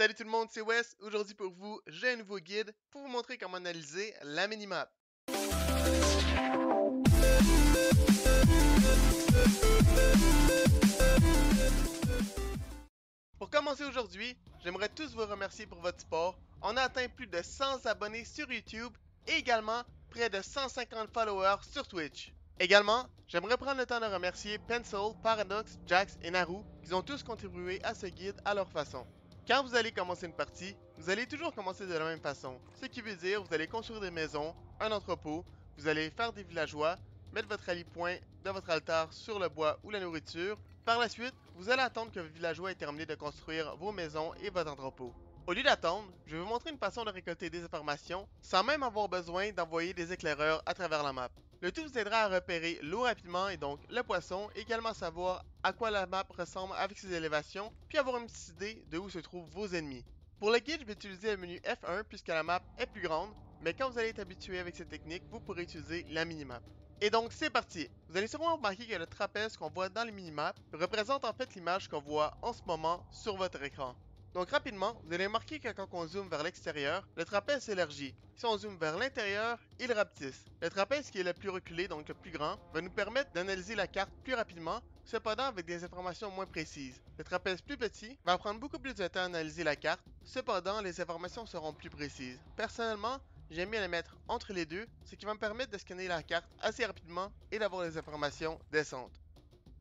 Salut tout le monde, c'est Wes. Aujourd'hui pour vous, j'ai un nouveau guide pour vous montrer comment analyser la minimap. Pour commencer aujourd'hui, j'aimerais tous vous remercier pour votre support. On a atteint plus de 100 abonnés sur YouTube et également près de 150 followers sur Twitch. Également, j'aimerais prendre le temps de remercier Pencil, Paradox, Jax et Naru qui ont tous contribué à ce guide à leur façon. Quand vous allez commencer une partie, vous allez toujours commencer de la même façon, ce qui veut dire vous allez construire des maisons, un entrepôt, vous allez faire des villageois, mettre votre rallye-point de votre altar sur le bois ou la nourriture. Par la suite, vous allez attendre que vos villageois aient terminé de construire vos maisons et votre entrepôt. Au lieu d'attendre, je vais vous montrer une façon de récolter des informations sans même avoir besoin d'envoyer des éclaireurs à travers la map. Le tout vous aidera à repérer l'eau rapidement et donc le poisson, et également savoir à quoi la map ressemble avec ses élévations, puis avoir une petite idée de où se trouvent vos ennemis. Pour le guide, je vais utiliser le menu F1 puisque la map est plus grande, mais quand vous allez être habitué avec cette technique, vous pourrez utiliser la minimap. Et donc c'est parti! Vous allez sûrement remarquer que le trapèze qu'on voit dans les minimaps représente en fait l'image qu'on voit en ce moment sur votre écran. Donc rapidement, vous allez remarquer que quand on zoome vers l'extérieur, le trapèze s'élargit. Si on zoome vers l'intérieur, il rapetisse. Le trapèze qui est le plus reculé, donc le plus grand, va nous permettre d'analyser la carte plus rapidement, cependant avec des informations moins précises. Le trapèze plus petit va prendre beaucoup plus de temps à analyser la carte, cependant les informations seront plus précises. Personnellement, j'aime bien les mettre entre les deux, ce qui va me permettre de scanner la carte assez rapidement et d'avoir les informations décentes.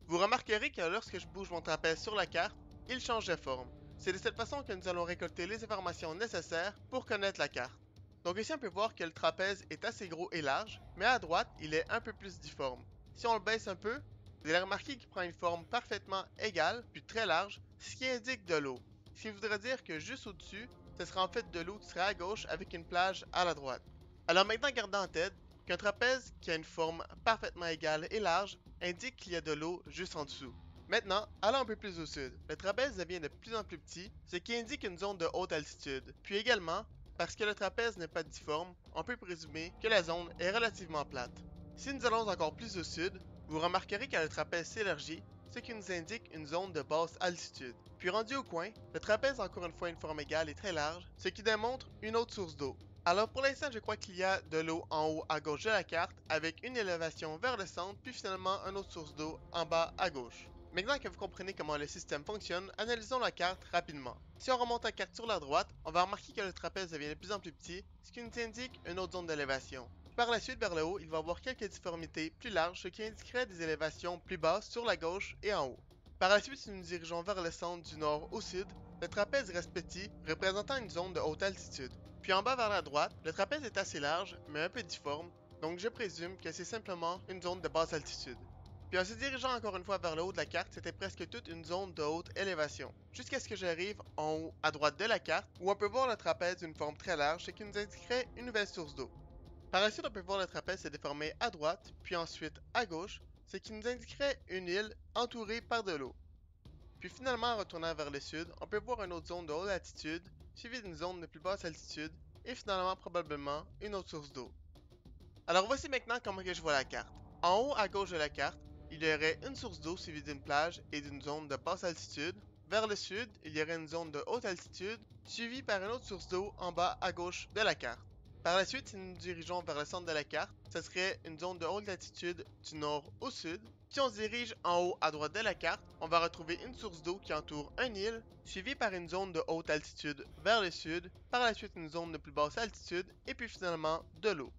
Vous remarquerez que lorsque je bouge mon trapèze sur la carte, il change de forme. C'est de cette façon que nous allons récolter les informations nécessaires pour connaître la carte. Donc ici on peut voir que le trapèze est assez gros et large, mais à droite il est un peu plus difforme. Si on le baisse un peu, vous allez remarquer qu'il prend une forme parfaitement égale, puis très large, ce qui indique de l'eau. Ce qui voudrait dire que juste au-dessus, ce sera en fait de l'eau qui serait à gauche avec une plage à la droite. Alors maintenant gardez en tête qu'un trapèze qui a une forme parfaitement égale et large indique qu'il y a de l'eau juste en dessous. Maintenant, allons un peu plus au sud. Le trapèze devient de plus en plus petit, ce qui indique une zone de haute altitude. Puis également, parce que le trapèze n'est pas difforme, on peut présumer que la zone est relativement plate. Si nous allons encore plus au sud, vous remarquerez que le trapèze s'élargit, ce qui nous indique une zone de basse altitude. Puis rendu au coin, le trapèze a encore une fois une forme égale et très large, ce qui démontre une autre source d'eau. Alors pour l'instant, je crois qu'il y a de l'eau en haut à gauche de la carte, avec une élévation vers le centre, puis finalement une autre source d'eau en bas à gauche. Maintenant que vous comprenez comment le système fonctionne, analysons la carte rapidement. Si on remonte la carte sur la droite, on va remarquer que le trapèze devient de plus en plus petit, ce qui nous indique une autre zone d'élévation. Par la suite, vers le haut, il va y avoir quelques difformités plus larges, ce qui indiquerait des élévations plus basses sur la gauche et en haut. Par la suite, si nous nous dirigeons vers le centre du nord au sud, le trapèze reste petit, représentant une zone de haute altitude. Puis en bas vers la droite, le trapèze est assez large, mais un peu difforme, donc je présume que c'est simplement une zone de basse altitude. Puis en se dirigeant encore une fois vers le haut de la carte, c'était presque toute une zone de haute élévation. Jusqu'à ce que j'arrive en haut à droite de la carte, où on peut voir le trapèze d'une forme très large, ce qui nous indiquerait une nouvelle source d'eau. Par la suite, on peut voir le trapèze se déformer à droite, puis ensuite à gauche, ce qui nous indiquerait une île entourée par de l'eau. Puis finalement, en retournant vers le sud, on peut voir une autre zone de haute altitude, suivie d'une zone de plus basse altitude, et finalement probablement une autre source d'eau. Alors voici maintenant comment que je vois la carte. En haut à gauche de la carte, il y aurait une source d'eau suivie d'une plage et d'une zone de basse altitude. Vers le sud, il y aurait une zone de haute altitude, suivie par une autre source d'eau en bas à gauche de la carte. Par la suite, si nous nous dirigeons vers le centre de la carte, ce serait une zone de haute altitude du nord au sud. Si on se dirige en haut à droite de la carte, on va retrouver une source d'eau qui entoure une île, suivie par une zone de haute altitude vers le sud, par la suite une zone de plus basse altitude, et puis finalement de l'eau.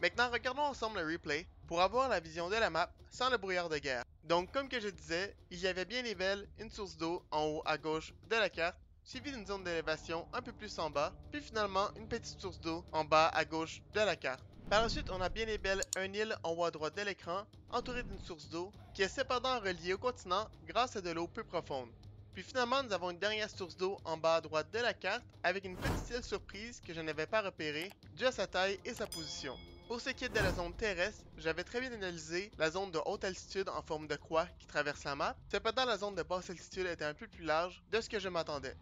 Maintenant, regardons ensemble le replay pour avoir la vision de la map sans le brouillard de guerre. Donc, comme que je disais, il y avait bien et belle une source d'eau en haut à gauche de la carte, suivie d'une zone d'élévation un peu plus en bas, puis finalement une petite source d'eau en bas à gauche de la carte. Par la suite, on a bien et belle une île en haut à droite de l'écran, entourée d'une source d'eau, qui est cependant reliée au continent grâce à de l'eau peu profonde. Puis finalement, nous avons une dernière source d'eau en bas à droite de la carte, avec une petite île surprise que je n'avais pas repérée, due à sa taille et sa position. Pour ce qui est de la zone terrestre, j'avais très bien analysé la zone de haute altitude en forme de croix qui traverse la map, cependant la zone de basse altitude était un peu plus large de ce que je m'attendais.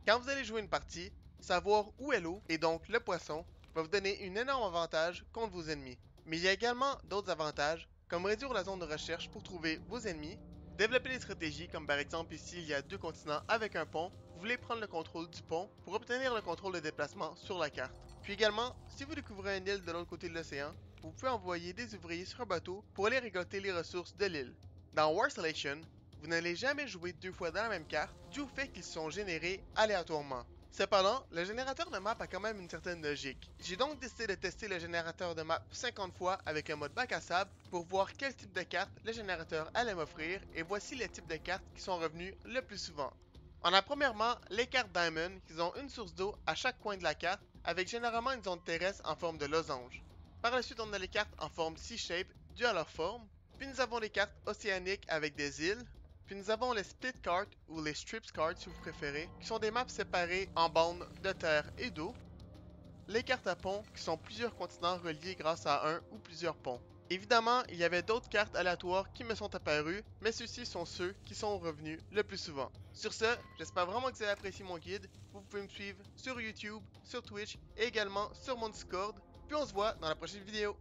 Quand vous allez jouer une partie, savoir où est l'eau, et donc le poisson, va vous donner un énorme avantage contre vos ennemis. Mais il y a également d'autres avantages, comme réduire la zone de recherche pour trouver vos ennemis, développer des stratégies comme par exemple ici il y a deux continents avec un pont, vous voulez prendre le contrôle du pont pour obtenir le contrôle de déplacement sur la carte. Puis également, si vous découvrez une île de l'autre côté de l'océan, vous pouvez envoyer des ouvriers sur un bateau pour aller récolter les ressources de l'île. Dans War Selection, vous n'allez jamais jouer deux fois dans la même carte dû au fait qu'ils sont générés aléatoirement. Cependant, le générateur de map a quand même une certaine logique. J'ai donc décidé de tester le générateur de map 50 fois avec un mode bac à sable pour voir quel type de carte le générateur allait m'offrir et voici les types de cartes qui sont revenus le plus souvent. On a premièrement les cartes Diamond qui ont une source d'eau à chaque coin de la carte avec généralement une zone terrestre en forme de losange. Par la suite, on a les cartes en forme C-shape due à leur forme. Puis nous avons les cartes océaniques avec des îles. Puis nous avons les split cards ou les strips cards si vous préférez, qui sont des maps séparées en bandes de terre et d'eau. Les cartes à pont qui sont plusieurs continents reliés grâce à un ou plusieurs ponts. Évidemment, il y avait d'autres cartes aléatoires qui me sont apparues, mais ceux-ci sont ceux qui sont revenus le plus souvent. Sur ce, j'espère vraiment que vous avez apprécié mon guide. Vous pouvez me suivre sur YouTube, sur Twitch et également sur mon Discord. Puis on se voit dans la prochaine vidéo.